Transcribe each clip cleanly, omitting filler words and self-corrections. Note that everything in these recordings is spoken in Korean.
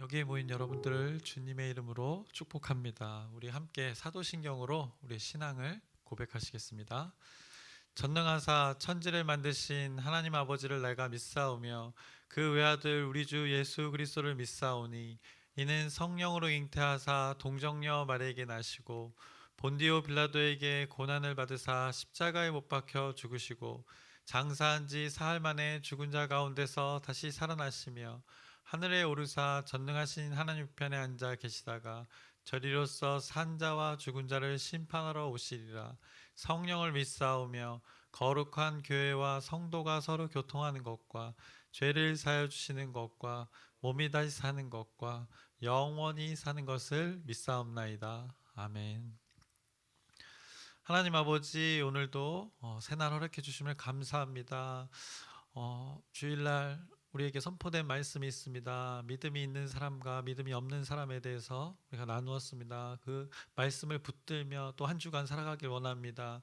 여기에 모인 여러분들을 주님의 이름으로 축복합니다. 우리 함께 사도신경으로 우리 신앙을 고백하시겠습니다. 전능하사 천지를 만드신 하나님 아버지를 내가 믿사오며 그 외아들 우리 주 예수 그리스도를 믿사오니 이는 성령으로 잉태하사 동정녀 마리에게 나시고 본디오 빌라도에게 고난을 받으사 십자가에 못 박혀 죽으시고 장사한 지 사흘 만에 죽은 자 가운데서 다시 살아나시며 하늘에 오르사 전능하신 하나님 우편에 앉아 계시다가 저리로서 산 자와 죽은 자를 심판하러 오시리라. 성령을 믿사오며 거룩한 교회와 성도가 서로 교통하는 것과 죄를 사여 주시는 것과 몸이 다시 사는 것과 영원히 사는 것을 믿사옵나이다. 아멘. 하나님 아버지, 오늘도 새날 허락해 주심을 감사합니다. 주일날 우리에게 선포된 말씀이 있습니다. 믿음이 있는 사람과 믿음이 없는 사람에 대해서 우리가 나누었습니다. 그 말씀을 붙들며 또 한 주간 살아가길 원합니다.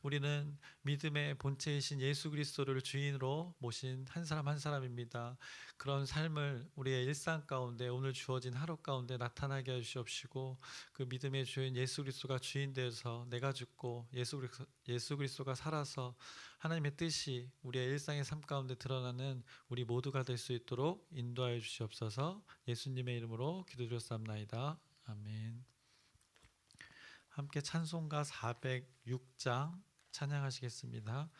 우리는 믿음의 본체이신 예수 그리스도를 주인으로 모신 한 사람 한 사람입니다. 그런 삶을 우리의 일상 가운데 오늘 주어진 하루 가운데 나타나게 해주시옵시고, 그 믿음의 주인 예수 그리스도가 주인 되어서 내가 죽고 예수 그리스도가 살아서 하나님의 뜻이 우리의 일상의 삶 가운데 드러나는 우리 모두가 될 수 있도록 인도하여 주시옵소서. 예수님의 이름으로 기도드렸사옵나이다. 아멘. 함께 찬송가 406장 찬양하시겠습니다.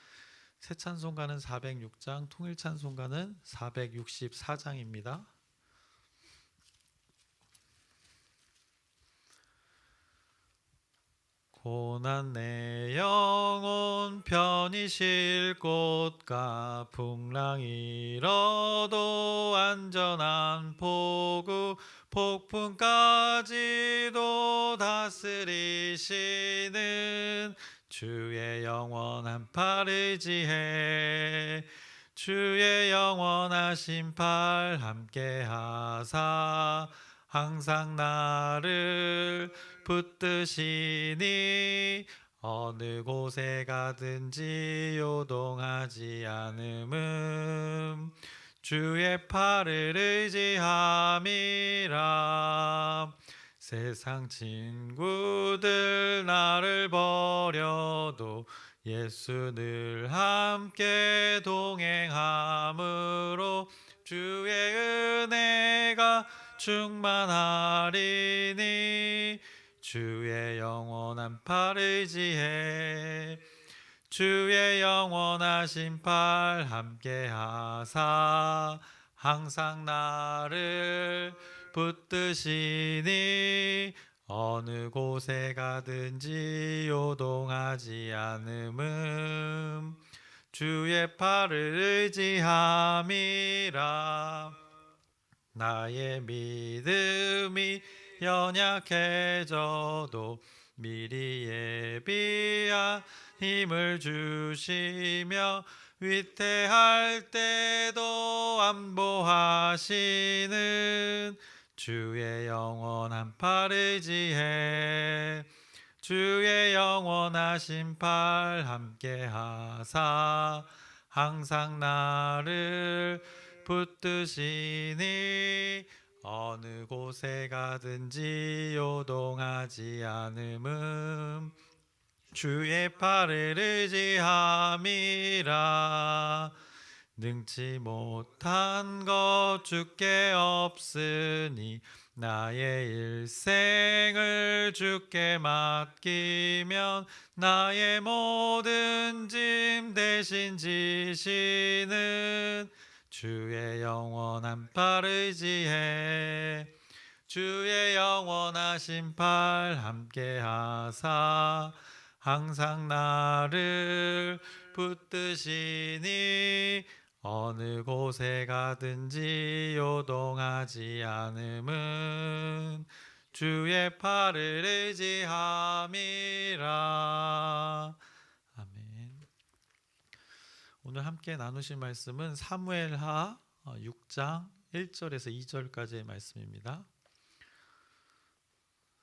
새 찬송가는 406장, 통일 찬송가는 464장입니다. 고난 내 영혼 편히 쉴 곳과 풍랑 일어도 안전한 포구 폭풍까지도 다스리시는 주의 영원한 팔 의지해 주의 영원하신 팔 함께하사 항상 나를 붙드시니 어느 곳에 가든지 요동하지 않음은 주의 팔을 의지함이라. 세상 친구들 나를 버려도 예수 늘 함께 동행함으로 주의 은혜가 충만하리니 주의 영원한 팔 의지해 주의 영원하신 팔 함께하사 항상 나를 붙드시니 어느 곳에 가든지 요동하지 않음은 주의 팔을 의지함이라. 나의 믿음이 연약해져도 미리 예비한 힘을 주시며 위태할 때도 안보하시는 주의 영원한 팔 의지해 주의 영원하신 팔 함께하사 항상 나를 붙드시니 어느 곳에 가든지 요동하지 않음은 주의 팔을 의지함이라. 능치 못한 것 주께 없으니 나의 일생을 주께 맡기면 나의 모든 짐 대신 지시는 주의 영원한 팔 의지해 주의 영원하신 팔 함께하사 항상 나를 붙드시니 어느 곳에 가든지 요동하지 않음은 주의 팔을 의지함이라. 아멘. 오늘 함께 나누실 말씀은 사무엘하 6장 1절에서 2절까지의 말씀입니다.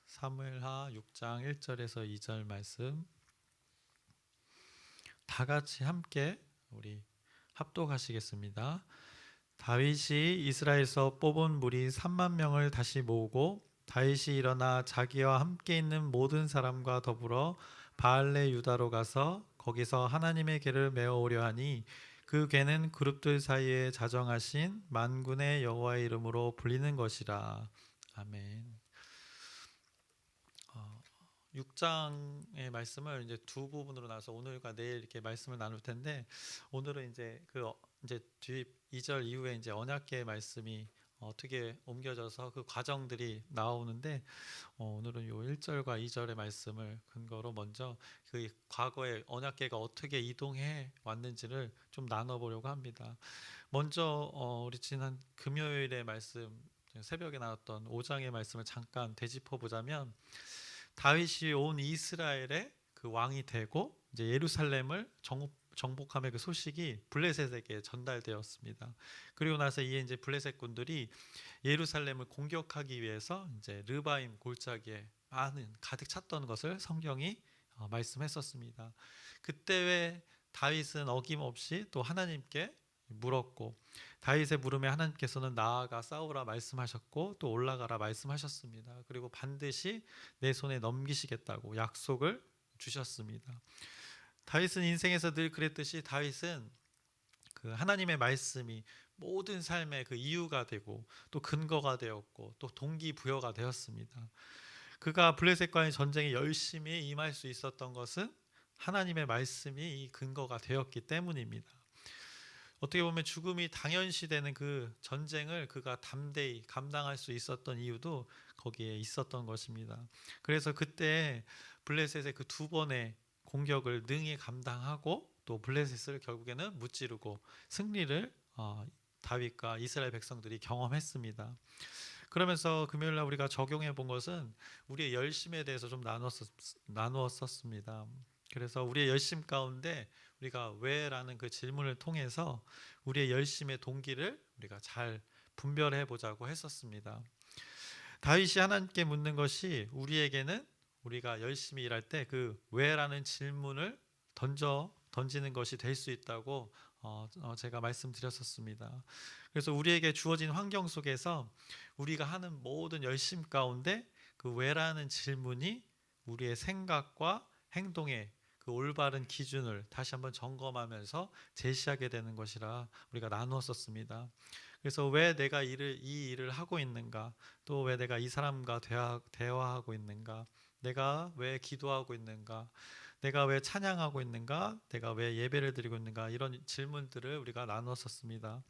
사무엘하 6장 1절에서 2절 말씀 다 같이 함께 우리 합독하시겠습니다. 다윗이 이스라엘에서 뽑은 무리 3만 명을 다시 모으고 다윗이 일어나 자기와 함께 있는 모든 사람과 더불어 바알레 유다로 가서 거기서 하나님의 궤를 메어오려 하니 그 궤는 그룹들 사이에 자정하신 만군의 여호와의 이름으로 불리는 것이라. 아멘. 6장의 말씀을 이제 두 부분으로 나눠서 오늘과 내일 이렇게 말씀을 나눌 텐데, 오늘은 이제 이제 뒤 2절 이후에 이제 언약궤의 말씀이 어떻게 옮겨져서 그 과정들이 나오는데, 오늘은 요 1절과 2절의 말씀을 근거로 먼저 그 과거의 언약궤가 어떻게 이동해 왔는지를 좀 나눠보려고 합니다. 먼저 우리 지난 금요일의 말씀, 새벽에 나왔던 5장의 말씀을 잠깐 되짚어 보자면, 다윗이 온 이스라엘의 그 왕이 되고 이제 예루살렘을 정복함의 그 소식이 블레셋에게 전달되었습니다. 그리고 나서 이제 블레셋 군들이 예루살렘을 공격하기 위해서 이제 르바임 골짜기에 많은 가득 찼던 것을 성경이 말씀했었습니다. 그때 왜 다윗은 어김없이 또 하나님께 물었고, 다윗의 물음에 하나님께서는 나아가 싸우라 말씀하셨고 또 올라가라 말씀하셨습니다. 그리고 반드시 내 손에 넘기시겠다고 약속을 주셨습니다. 다윗은 인생에서 늘 그랬듯이 다윗은 그 하나님의 말씀이 모든 삶의 그 이유가 되고 또 근거가 되었고 또 동기부여가 되었습니다. 그가 블레셋과의 전쟁에 열심히 임할 수 있었던 것은 하나님의 말씀이 이 근거가 되었기 때문입니다. 어떻게 보면 죽음이 당연시되는 그 전쟁을 그가 담대히 감당할 수 있었던 이유도 거기에 있었던 것입니다. 그래서 그때 블레셋의 그 두 번의 공격을 능히 감당하고 또 블레셋을 결국에는 무찌르고 승리를 다윗과 이스라엘 백성들이 경험했습니다. 그러면서 금요일날 우리가 적용해 본 것은 우리의 열심에 대해서 좀 나누었었습니다. 그래서 우리의 열심 가운데 우리가 왜라는 그 질문을 통해서 우리의 열심의 동기를 우리가 잘 분별해 보자고 했었습니다. 다윗이 하나님께 묻는 것이 우리에게는 우리가 열심히 일할 때 그 왜라는 질문을 던지는 것이 될 수 있다고 제가 말씀드렸었습니다. 그래서 우리에게 주어진 환경 속에서 우리가 하는 모든 열심 가운데 그 왜라는 질문이 우리의 생각과 행동에 그 올바른 기준을 다시 한번 점검하면서 제시하게 되는 것이라 우리가 나누었었습니다. 그래서 왜 내가 이 일을 하고 있는가, 또 왜 내가 이 사람과 대화하고 있는가, 내가 왜 기도하고 있는가, 내가 왜 찬양하고 있는가, 내가 왜 예배를 드리고 있는가, 이런 질문들을 우리가 나누었었습니다.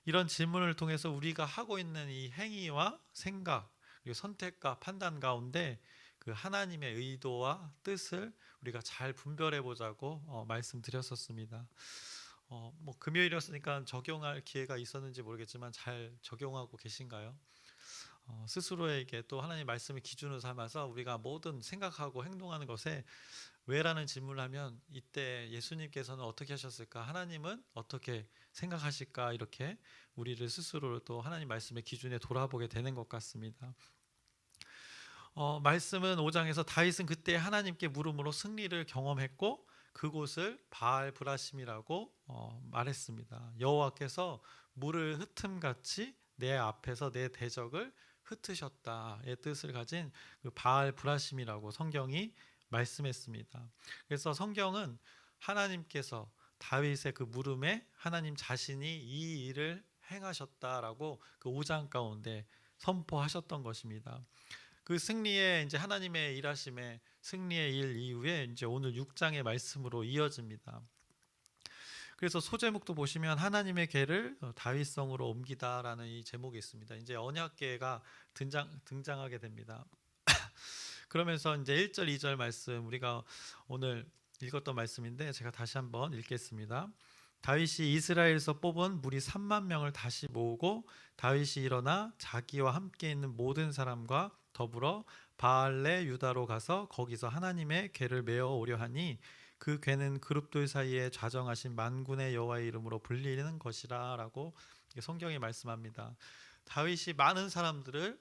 이런 질문을 통해서 우리가 하고 있는 이 행위와 생각, 그리고 선택과 판단 가운데 그 하나님의 의도와 뜻을 우리가 잘 분별해 보자고 말씀드렸었습니다. 뭐 금요일이었으니까 적용할 기회가 있었는지 모르겠지만 잘 적용하고 계신가요? 스스로에게 또 하나님의 말씀을 기준으로 삼아서 우리가 모든 생각하고 행동하는 것에 왜라는 질문을 하면 이때 예수님께서는 어떻게 하셨을까? 하나님은 어떻게 생각하실까? 이렇게 우리를 스스로 또 하나님 말씀의 기준에 돌아보게 되는 것 같습니다. 말씀은 5장에서 다윗은 그때 하나님께 물음으로 승리를 경험했고 그곳을 바알 브라심이라고 말했습니다. 여호와께서 물을 흩음같이 내 앞에서 내 대적을 흩으셨다의 뜻을 가진 그 바알 브라심이라고 성경이 말씀했습니다. 그래서 성경은 하나님께서 다윗의 그 물음에 하나님 자신이 이 일을 행하셨다라고 그 5장 가운데 선포하셨던 것입니다. 그 승리의 이제 하나님의 일하심의 승리의 일 이후에 이제 오늘 6장의 말씀으로 이어집니다. 그래서 소제목도 보시면 하나님의 궤를 다윗성으로 옮기다라는 이 제목이 있습니다. 이제 언약궤가 등장하게 됩니다. 그러면서 이제 1절, 2절 말씀 우리가 오늘 읽었던 말씀인데 제가 다시 한번 읽겠습니다. 다윗이 이스라엘에서 뽑은 무리 3만 명을 다시 모으고 다윗이 일어나 자기와 함께 있는 모든 사람과 더불어 바알레 유다로 가서 거기서 하나님의 궤를 메어 오려 하니 그 궤는 그룹들 사이에 좌정하신 만군의 여호와의 이름으로 불리는 것이라라고 성경이 말씀합니다. 다윗이 많은 사람들을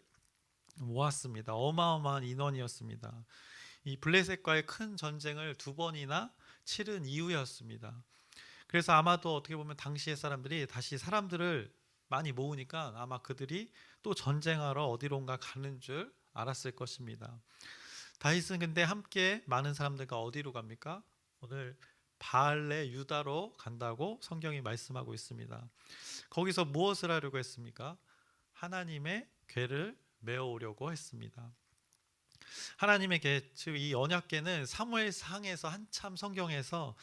모았습니다. 어마어마한 인원이었습니다. 이 블레셋과의 큰 전쟁을 2번이나 치른 이후였습니다. 그래서 아마도 어떻게 보면 당시의 사람들이 다시 사람들을 많이 모으니까 아마 그들이 또 전쟁하러 어디론가 가는 줄 알았을 것입니다. 다윗은 근데 함께 많은 사람들과 어디로 갑니까? 오늘 바알레 유다로 간다고 성경이 말씀하고 있습니다. 거기서 무엇을 하려고 했습니까? 하나님의 궤를 메어오려고 했습니다. 하나님의 궤, 즉 이 언약궤는 사무엘상에서 한참 성경에서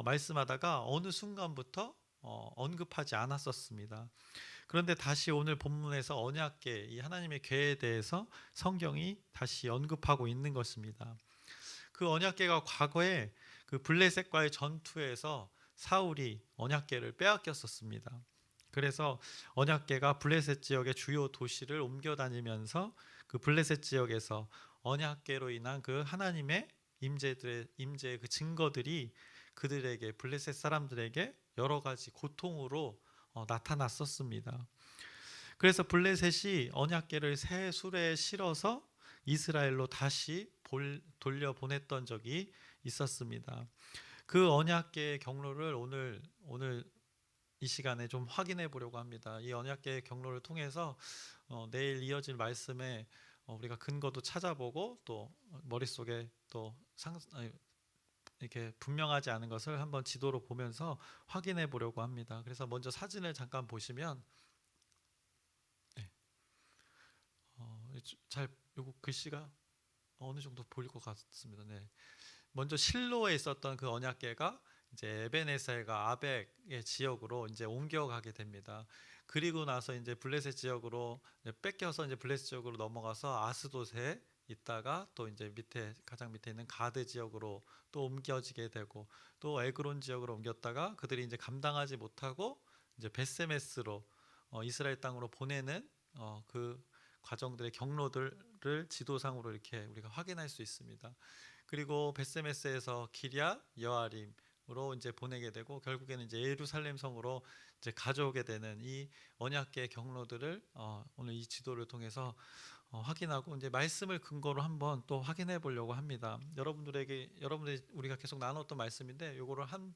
말씀하다가 어느 순간부터 언급하지 않았었습니다. 그런데 다시 오늘 본문에서 언약궤, 이 하나님의 궤에 대해서 성경이 다시 언급하고 있는 것입니다. 그 언약궤가 과거에 그 블레셋과의 전투에서 사울이 언약궤를 빼앗겼었습니다. 그래서 언약궤가 블레셋 지역의 주요 도시를 옮겨 다니면서 그 블레셋 지역에서 언약궤로 인한 그 하나님의 임재의 그 증거들이 그들에게, 블레셋 사람들에게 여러 가지 고통으로 나타났었습니다. 그래서 블레셋이 언약궤를 새 수레에 실어서 이스라엘로 다시 돌려보냈던 적이 있었습니다. 그 언약궤의 경로를 오늘 이 시간에 좀 확인해 보려고 합니다. 이 언약궤의 경로를 통해서 내일 이어질 말씀에 우리가 근거도 찾아보고 또 머릿속에 또 이렇게 분명하지 않은 것을 한번 지도로 보면서 확인해 보려고 합니다. 그래서 먼저 사진을 잠깐 보시면 잘 요거 글씨가 어느 정도 보일 것 같습니다. 네. 먼저 실로에 있었던 그 언약궤가 이제 에벤에셀과 아벡의 지역으로 이제 옮겨가게 됩니다. 그리고 나서 이제 블레셋 지역으로 뺏겨서 이제 블레셋 지역으로 넘어가서 아스돗에 있다가 또 이제 가장 밑에 있는 가드 지역으로 또 옮겨지게 되고 또 에그론 지역으로 옮겼다가 그들이 이제 감당하지 못하고 이제 베세메스로 이스라엘 땅으로 보내는 그 과정들의 경로들을 지도상으로 이렇게 우리가 확인할 수 있습니다. 그리고 베세메스에서 기럇 여아림으로 이제 보내게 되고 결국에는 이제 예루살렘 성으로 이제 가져오게 되는 이 언약궤의 경로들을 오늘 이 지도를 통해서 확인하고 이제 말씀을 근거로 한번 또 확인해 보려고 합니다. 여러분들이 우리가 계속 나눴던 말씀인데 요거를 한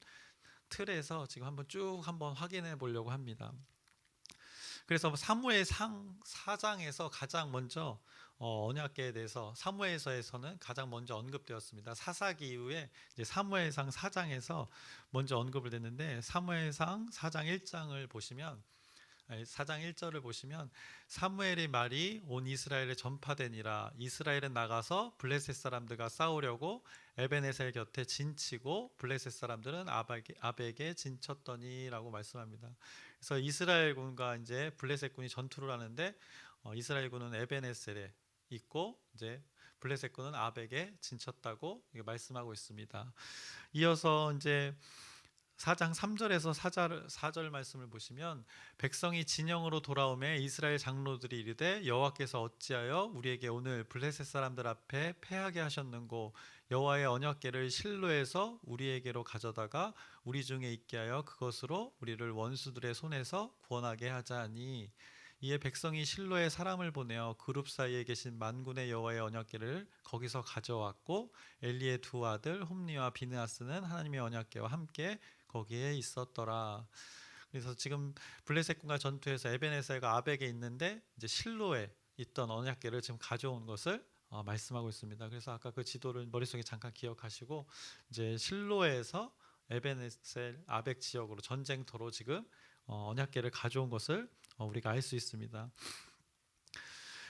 틀에서 지금 한번 확인해 보려고 합니다. 그래서 사무엘상 4장에서 가장 먼저 언약궤에 대해서 사무엘서에서는 가장 먼저 언급되었습니다. 사사기 이후에 이제 사무엘상 4장에서 먼저 언급을 됐는데 사무엘상 4장 1장을 보시면 4장 1절을 보시면 사무엘의 말이 온 이스라엘에 전파되니라. 이스라엘은 나가서 블레셋 사람들과 싸우려고 에벤에셀 곁에 진치고 블레셋 사람들은 아벡에 진쳤더니라고 말씀합니다. 그래서 이스라엘 군과 이제 블레셋 군이 전투를 하는데 이스라엘 군은 에벤에셀에 있고 이제 블레셋 군은 아벡에 진쳤다고 말씀하고 있습니다. 이어서 이제 4장 3절에서 4절 말씀을 보시면 백성이 진영으로 돌아오매 이스라엘 장로들이 이르되 여호와께서 어찌하여 우리에게 오늘 블레셋 사람들 앞에 패하게 하셨는고 여호와의 언약궤를 실로에서 우리에게로 가져다가 우리 중에 있게 하여 그것으로 우리를 원수들의 손에서 구원하게 하자니 이에 백성이 실로에 사람을 보내어 그룹 사이에 계신 만군의 여호와의 언약궤를 거기서 가져왔고 엘리의 두 아들 홈리와 비느하스는 하나님의 언약궤와 함께 거기에 있었더라. 그래서 지금 블레셋 군과 전투에서 에벤에셀과 아벡에 있는데 이제 실로에 있던 언약궤를 지금 가져온 것을 말씀하고 있습니다. 그래서 아까 그 지도를 머릿속에 잠깐 기억하시고 이제 실로에서 에벤에셀 아벡 지역으로 전쟁터로 지금 언약궤를 가져온 것을 우리가 알 수 있습니다.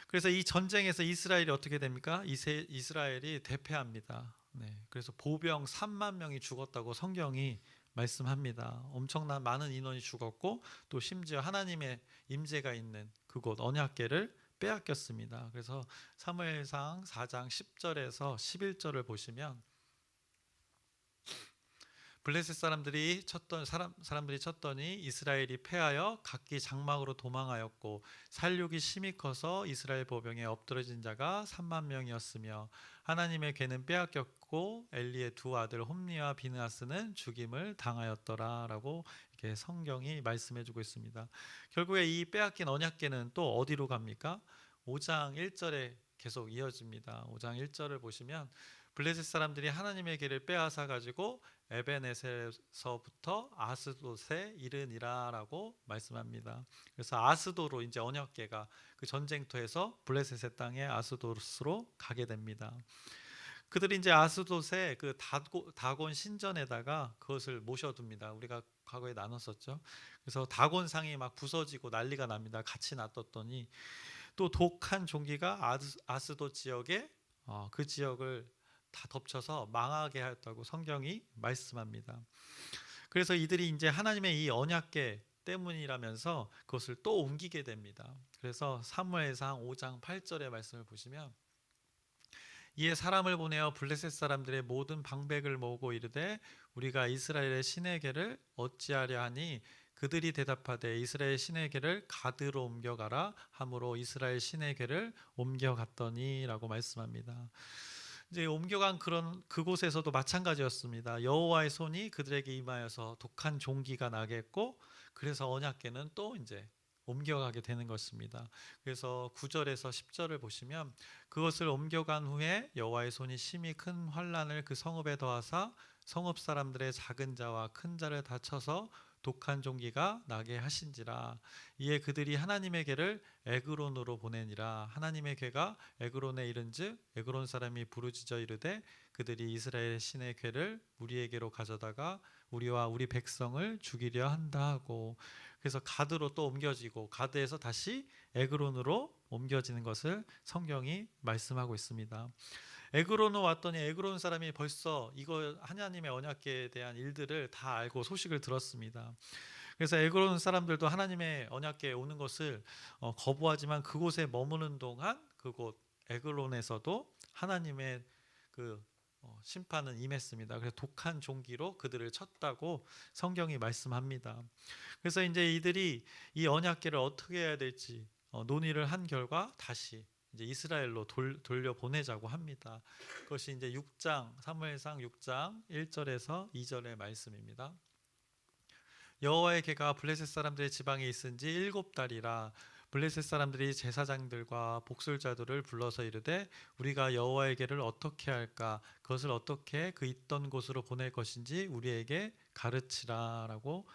그래서 이 전쟁에서 이스라엘이 어떻게 됩니까? 이스라엘이 대패합니다. 네, 그래서 보병 3만 명이 죽었다고 성경이 말씀합니다. 엄청난 많은 인원이 죽었고 또 심지어 하나님의 임재가 있는 그곳 언약궤를 빼앗겼습니다. 그래서 사무엘상 4장 10절에서 11절을 보시면 블레셋 사람들이 쳤더니 이스라엘이 패하여 각기 장막으로 도망하였고 살육이 심히 커서 이스라엘 보병에 엎드러진 자가 3만 명이었으며 하나님의 궤는 빼앗겼고 엘리의 두 아들 홈리와 비느하스는 죽임을 당하였더라라고 이렇게 성경이 말씀해주고 있습니다. 결국에 이 빼앗긴 언약궤는 또 어디로 갑니까? 5장 1절에 계속 이어집니다. 5장 1절을 보시면 블레셋 사람들이 하나님의 궤를 빼앗아 가지고 에베네셀에서부터 아스돗에 이르니라라고 말씀합니다. 그래서 아스도로 이제 언약궤가 그 전쟁터에서 블레셋의 땅에 아스돗으로 가게 됩니다. 그들이 이제 아스돗에 그 다곤 신전에다가 그것을 모셔둡니다. 우리가 과거에 나눴었죠. 그래서 다곤상이 막 부서지고 난리가 납니다. 같이 놔뒀더니 또 독한 종기가 아스돗 지역에 그 지역을 다 덮쳐서 망하게 하였다고 성경이 말씀합니다. 그래서 이들이 이제 하나님의 이 언약궤 때문이라면서 그것을 또 옮기게 됩니다. 그래서 사무엘상 5장 8절의 말씀을 보시면 이에 사람을 보내어 블레셋 사람들의 모든 방백을 모으고 이르되 우리가 이스라엘의 신의 궤를 어찌하려 하니 그들이 대답하되 이스라엘 신의 궤를 가드로 옮겨가라 하므로 이스라엘 신의 궤를 옮겨갔더니라고 말씀합니다. 이제 옮겨간 그곳에서도 마찬가지였습니다. 여호와의 손이 그들에게 임하여서 독한 종기가 나게 했고 그래서 언약궤는 또 이제 옮겨가게 되는 것입니다. 그래서 9절에서 10절을 보시면 그것을 옮겨간 후에 여호와의 손이 심히 큰 환난을 그 성읍에 더하사 성읍 사람들의 작은 자와 큰 자를 다 쳐서 독한 종기가 나게 하신지라. 이에 그들이 하나님의 궤를 에그론으로 보내니라. 하나님의 궤가 에그론에 이른즉 에그론 사람이 부르짖어 이르되 그들이 이스라엘 신의 궤를 우리에게로 가져다가 우리와 우리 백성을 죽이려 한다 하고, 그래서 가드로 또 옮겨지고 가드에서 다시 에그론으로 옮겨지는 것을 성경이 말씀하고 있습니다. 에그론으로 왔더니 에그론 사람이 벌써 이거 하나님의 언약궤에 대한 일들을 다 알고 소식을 들었습니다. 그래서 에그론 사람들도 하나님의 언약궤에 오는 것을 거부하지만 그곳에 머무는 동안 그곳 에그론에서도 하나님의 그 심판은 임했습니다. 그래서 독한 종기로 그들을 쳤다고 성경이 말씀합니다. 그래서 이제 이들이 이 언약궤를 어떻게 해야 될지 논의를 한 결과 다시 이제 이스라엘로 돌려 보내자고 합니다. 그것이 이제 6장 사무엘상 6장 1절에서 2절의 말씀입니다. 여호와의 궤가 블레셋 사람들의 지방에 있은지 7달이라 블레셋 사람들이 제사장들과 복술자들을 불러서 이르되 우리가 여호와의 궤를 어떻게 할까, 그것을 어떻게 그 있던 곳으로 보낼 것인지 우리에게 가르치라라고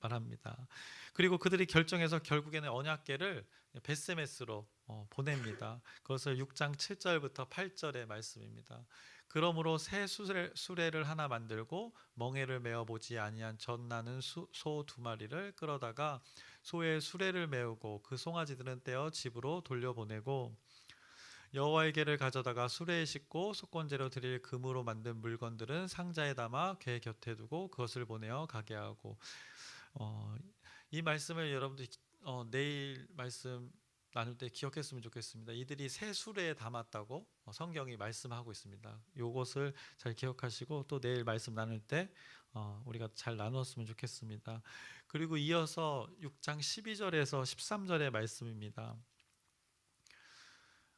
말합니다. 그리고 그들이 결정해서 결국에는 언약궤를 베세메스로 보냅니다. 그것을 6장 7절부터 8절의 말씀입니다. 그러므로 새 수레를 하나 만들고 멍에를 메어 보지 아니한 젖나는 소 2마리를 끌어다가 소의 수레를 메우고 그 송아지들은 떼어 집으로 돌려보내고 여호와의 궤를 가져다가 수레에 싣고 속건제로 드릴 금으로 만든 물건들은 상자에 담아 궤 곁에 두고 그것을 보내어 가게 하고, 이 말씀을 여러분들 내일 말씀 나눌 때 기억했으면 좋겠습니다. 이들이 새 수레에 담았다고 성경이 말씀하고 있습니다. 이것을 잘 기억하시고 또 내일 말씀 나눌 때 우리가 잘 나누었으면 좋겠습니다. 그리고 이어서 6장 12절에서 13절의 말씀입니다.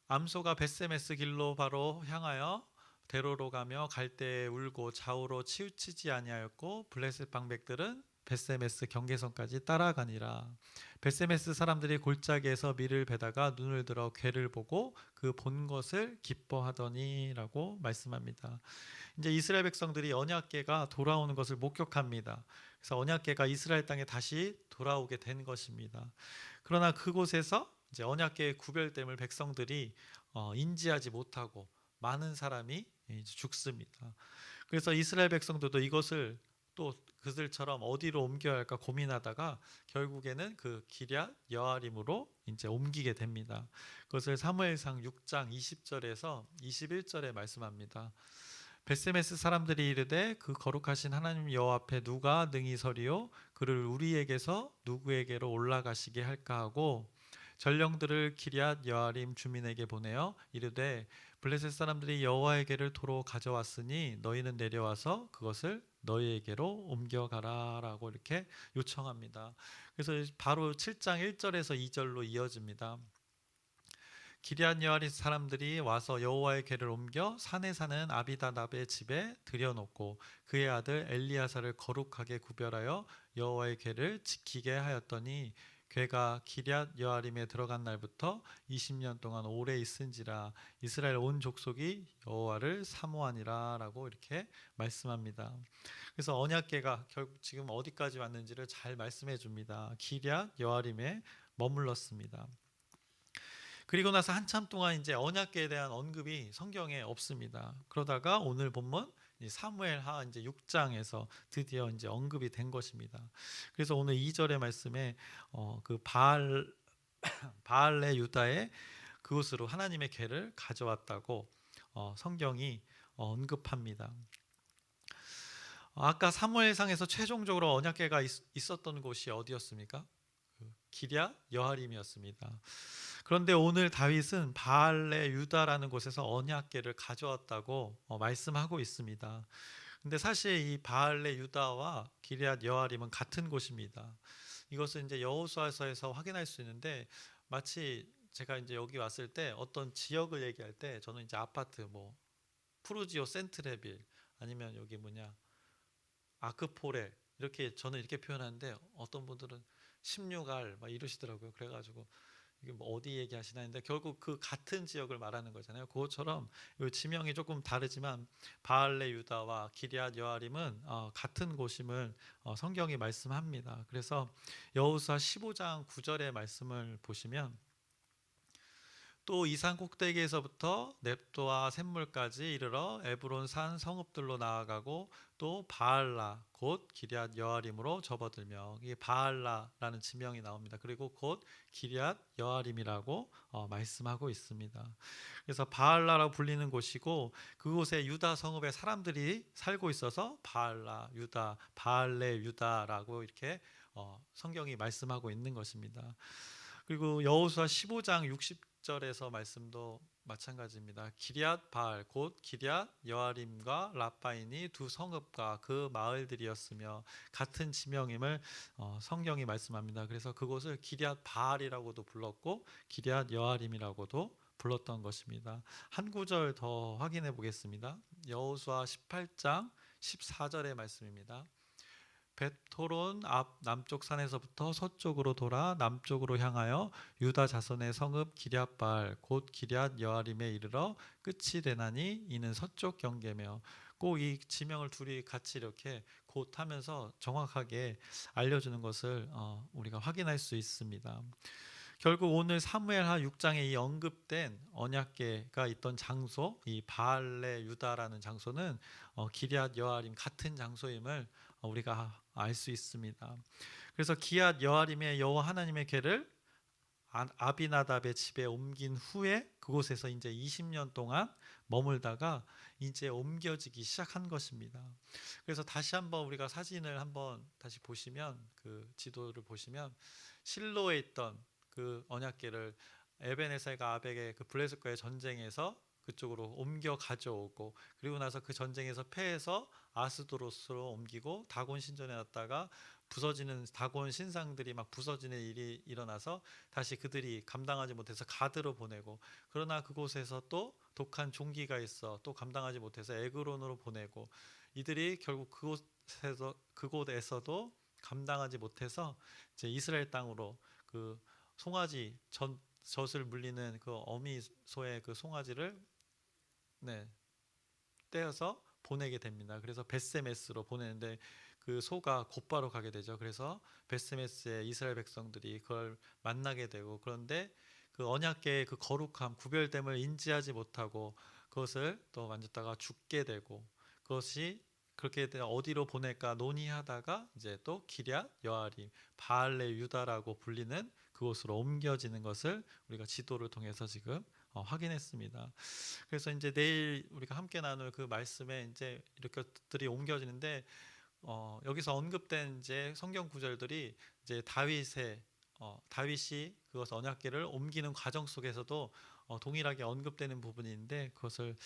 암소가 벳세메스 길로 바로 향하여 대로로 가며 갈대에 울고 좌우로 치우치지 아니하였고 블레셋 방백들은 벳세메스 경계선까지 따라가니라. 벳세메스 사람들이 골짜기에서 밀을 베다가 눈을 들어 궤를 보고 그 본 것을 기뻐하더니라고 말씀합니다. 이제 이스라엘 백성들이 언약궤가 돌아오는 것을 목격합니다. 그래서 언약궤가 이스라엘 땅에 다시 돌아오게 된 것입니다. 그러나 그곳에서 이제 언약궤의 구별됨을 백성들이 인지하지 못하고 많은 사람이 이제 죽습니다. 그래서 이스라엘 백성들도 이것을 또 그들처럼 어디로 옮겨야 할까 고민하다가 결국에는 그 기럇 여아림으로 이제 옮기게 됩니다. 그것을 사무엘상 6장 20절에서 21절에 말씀합니다. 벳세메스 사람들이 이르되 그 거룩하신 하나님 여호와 앞에 누가 능히 서리요 그를 우리에게서 누구에게로 올라가시게 할까 하고 전령들을 기럇 여아림 주민에게 보내어 이르되 블레셋 사람들이 여호와의 궤를 도로 가져왔으니 너희는 내려와서 그것을 너희에게로 옮겨가라라고 이렇게 요청합니다. 그래서 바로 7장 1절에서 2절로 이어집니다. 기럇 여아림 사람들이 와서 여호와의 궤를 옮겨 산에 사는 아비다답의 집에 들여놓고 그의 아들 엘리야사를 거룩하게 구별하여 여호와의 궤를 지키게 하였더니 괴가 기럇 여아림에 들어간 날부터 20년 동안 오래 있은지라 이스라엘 온 족속이 여호와를 사모하니라라고 이렇게 말씀합니다. 그래서 언약궤가 결국 지금 어디까지 왔는지를 잘 말씀해 줍니다. 기럇 여아림에 머물렀습니다. 그리고 나서 한참 동안 이제 언약궤에 대한 언급이 성경에 없습니다. 그러다가 오늘 본문 사무엘하 이제 6장에서 드디어 이제 언급이 된 것입니다. 그래서 오늘 2절의 말씀에 그 바알레 유다의 그곳으로 하나님의 궤를 가져왔다고 성경이 언급합니다. 아까 사무엘상에서 최종적으로 언약궤가 있었던 곳이 어디였습니까? 기럇 여아림이었습니다. 그런데 오늘 다윗은 바알레 유다라는 곳에서 언약궤를 가져왔다고 말씀하고 있습니다. 근데 사실 이 바알레 유다와 기럇 여아림은 같은 곳입니다. 이것은 이제 여호수아서에서 확인할 수 있는데, 마치 제가 이제 여기 왔을 때 어떤 지역을 얘기할 때 저는 이제 아파트 뭐 푸르지오 센트레빌 아니면 여기 아크포레 이렇게 저는 이렇게 표현하는데, 어떤 분들은 16알 막 이러시더라고요. 그래가지고 이게 뭐 어디 얘기하시나 했는데 결국 그 같은 지역을 말하는 거잖아요. 그것처럼 이 지명이 조금 다르지만 바알레 유다와 기럇 여아림은 같은 곳임을 성경이 말씀합니다. 그래서 여호수아 15장 9절의 말씀을 보시면, 또 이 산 꼭대기에서부터 넵도와 샘물까지 이르러 에브론 산 성읍들로 나아가고 또 바알라 곧 기럇 여아림으로 접어들며, 이게 바알라라는 지명이 나옵니다. 그리고 곧 기럇 여아림이라고 말씀하고 있습니다. 그래서 바알라라고 불리는 곳이고, 그곳에 유다 성읍의 사람들이 살고 있어서 바알라 유다, 바알레 유다라고 이렇게 성경이 말씀하고 있는 것입니다. 그리고 여호수아 15장 60절에서 말씀도 마찬가지입니다. 기럇 바알 곧 기럇 여아림과 라파인이 두 성읍과 그 마을들이었으며, 같은 지명임을 성경이 말씀합니다. 그래서 그곳을 기럇 바알이라고도 불렀고 기럇 여아림이라고도 불렀던 것입니다. 한 구절 더 확인해 보겠습니다. 여호수아 18장 14절의 말씀입니다. 벳토론 앞 남쪽 산에서부터 서쪽으로 돌아 남쪽으로 향하여 유다 자손의 성읍 기럇바알 곧 기럇 여아림에 이르러 끝이 되나니 이는 서쪽 경계며, 꼭 이 지명을 둘이 같이 이렇게 곧 하면서 정확하게 알려주는 것을 우리가 확인할 수 있습니다. 결국 오늘 사무엘하 6장에 이 언급된 언약궤가 있던 장소, 이 바알레 유다라는 장소는 기럇 여아림 같은 장소임을 우리가 알 수 있습니다. 그래서 기럇 여아림의 여호와 하나님의 궤를 아비나답의 집에 옮긴 후에 그곳에서 이제 20년 동안 머물다가 이제 옮겨지기 시작한 것입니다. 그래서 다시 한번 우리가 사진을 한번 다시 보시면, 그 지도를 보시면 실로에 있던 그 언약궤를 에벤에셀과 아벡의 그 블레셋과의 전쟁에서 그쪽으로 옮겨 가져오고, 그리고 나서 그 전쟁에서 패해서 아스도로스로 옮기고 다곤 신전에 놨다가 부서지는 다곤 신상들이 막 부서지는 일이 일어나서 다시 그들이 감당하지 못해서 가드로 보내고, 그러나 그곳에서 또 독한 종기가 있어 또 감당하지 못해서 에그론으로 보내고, 이들이 결국 그곳에서도 감당하지 못해서 이제 이스라엘 땅으로 그 송아지 젖을 물리는 그 어미소의 그 송아지를 떼어서 보내게 됩니다. 그래서 벳세메스로 보내는데 그 소가 곧바로 가게 되죠. 그래서 벳세메스의 이스라엘 백성들이 그걸 만나게 되고, 그런데 그 언약궤의 그 거룩함, 구별됨을 인지하지 못하고 그것을 또 만졌다가 죽게 되고, 그것이 그렇게 어디로 보낼까 논의하다가 이제 또 기럇 여아림, 바알레 유다라고 불리는 그곳으로 옮겨지는 것을 우리가 지도를 통해서 지금 확인했습니다. 그래서 이제 내일 우리가 함께 나눌 그 말씀에 이제 이렇게들이 옮겨지는데, 여기서 언급된 이제 성경 구절들이 이제 다윗이 그것 언약궤를 옮기는 과정 속에서도 동일하게 언급되는 부분인데, 그것을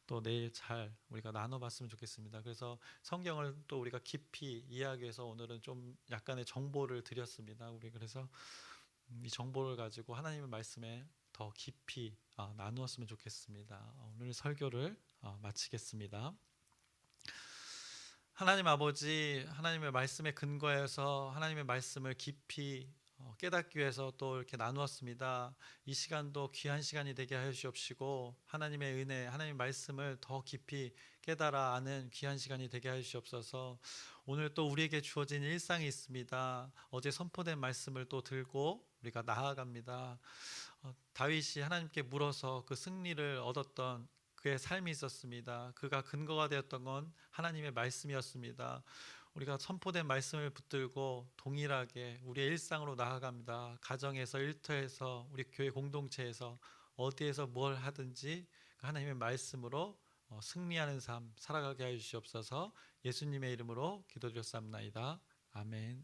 또 내일 잘 우리가 나눠봤으면 좋겠습니다. 그래서 성경을 또 우리가 깊이 이해하기 위해서 오늘은 좀 약간의 정보를 드렸습니다. 우리 그래서 이 정보를 가지고 하나님의 말씀에 더 깊이 나누었으면 좋겠습니다. 오늘 설교를 마치겠습니다. 하나님 아버지, 하나님의 말씀에 근거해서 하나님의 말씀을 깊이 깨닫기 위해서 또 이렇게 나누었습니다. 이 시간도 귀한 시간이 되게 하여 주옵시고 하나님의 은혜, 하나님의 말씀을 더 깊이 깨달아 아는 귀한 시간이 되게 하여 주옵소서. 오늘 또 우리에게 주어진 일상이 있습니다. 어제 선포된 말씀을 또 들고 우리가 나아갑니다. 다윗이 하나님께 물어서 그 승리를 얻었던 그의 삶이 있었습니다. 그가 근거가 되었던 건 하나님의 말씀이었습니다. 우리가 선포된 말씀을 붙들고 동일하게 우리의 일상으로 나아갑니다. 가정에서, 일터에서, 우리 교회 공동체에서 어디에서 뭘 하든지 하나님의 말씀으로 승리하는 삶 살아가게 하여 주시옵소서. 예수님의 이름으로 기도드렸사옵나이다. 아멘.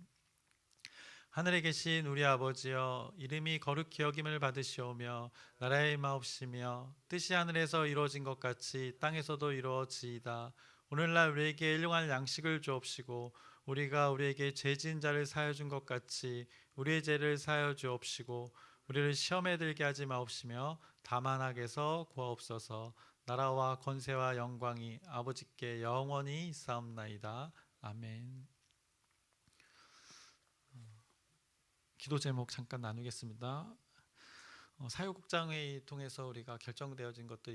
하늘에 계신 우리 아버지여, 이름이 거룩히 여김을 받으시오며 나라의 마옵시며 뜻이 하늘에서 이루어진 것 같이 땅에서도 이루어지이다. 오늘날 우리에게 일용할 양식을 주옵시고 우리가 우리에게 죄 지은 자를 사하여 준 것 같이 우리의 죄를 사하여 주옵시고 우리를 시험에 들게 하지 마옵시며 다만 악에서 구하옵소서. 나라와 권세와 영광이 아버지께 영원히 있사옵나이다. 아멘. 기도 제목 잠깐 나누겠습니다. 사회국장회의 통해서 우리가 결정되어진 것도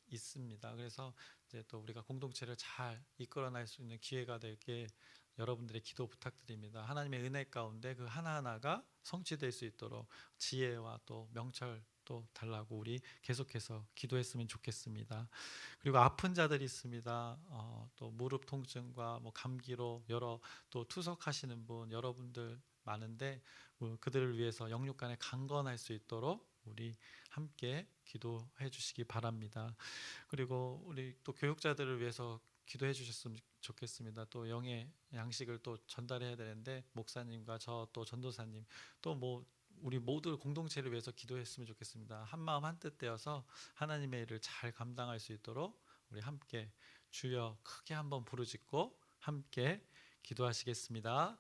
있습니다. 그래서 이제 또 우리가 공동체를 잘 이끌어낼 수 있는 기회가 되게 여러분들의 기도 부탁드립니다. 하나님의 은혜 가운데 그 하나하나가 성취될 수 있도록 지혜와 또 명철 또 달라고 우리 계속해서 기도했으면 좋겠습니다. 그리고 아픈 자들이 있습니다. 또 무릎 통증과 뭐 감기로 여러 또 투석하시는 분 여러분들 많은데 그들을 위해서 영육간에 강건할 수 있도록 우리 함께 기도해 주시기 바랍니다. 그리고 우리 또 교육자들을 위해서 기도해 주셨으면 좋겠습니다. 또 영의 양식을 또 전달해야 되는데 목사님과 저 또 전도사님 또 뭐 우리 모두 공동체를 위해서 기도했으면 좋겠습니다. 한 마음 한 뜻 되어서 하나님의 일을 잘 감당할 수 있도록 우리 함께 주여 크게 한번 부르짖고 함께 기도하시겠습니다.